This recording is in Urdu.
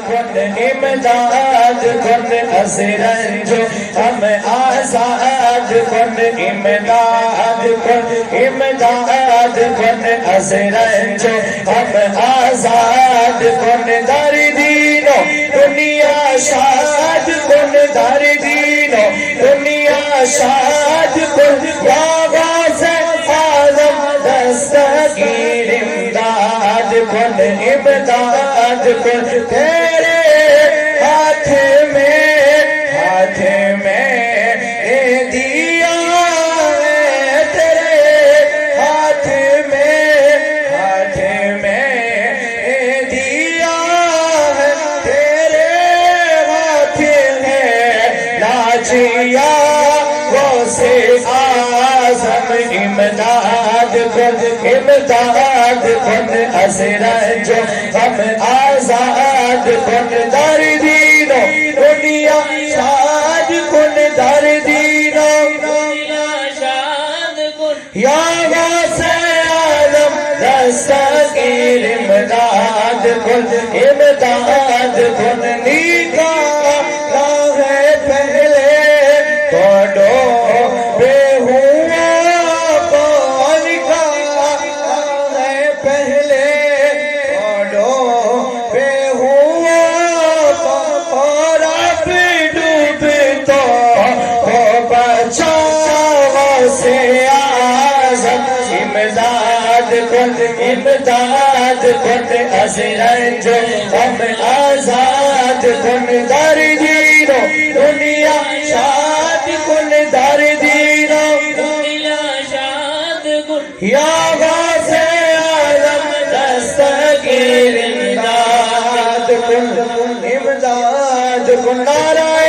کن امداد کن از رنج و غم آزاد کن امداد کن امداد کن از رنج و غم آزاد کن در دین و دنیا شاد کن در دین و دنیا شاد کن یا غازِ عالم دستگیر امداد کن امداد کن تیرے ہاتھ میں دیا ہے تیرے ہاتھ میں دیا ہے تیرے ہاتھ ہے ناجیا غوثِ اعظم امداد کن امداد کن از رنج و غم آزاد کن در دین و دنیا شاد کن در دین و دنیا شاد کن یا غوثِ عالم دستگیر امداد کن امداد کن نگاہ راہ پہلے توڑو بے ہوا پان کا راہ پہلے توڑو بے ہوا اور اب ڈوب تو ہو بچا غوثِ اعظم امداد کن امداد کن از رنج و غم آزاد کن در دین و دنیا شاد کن در دین و دنیا شاد کن یا غوثِ عالم دستگیر امداد کن امداد کن نعرہ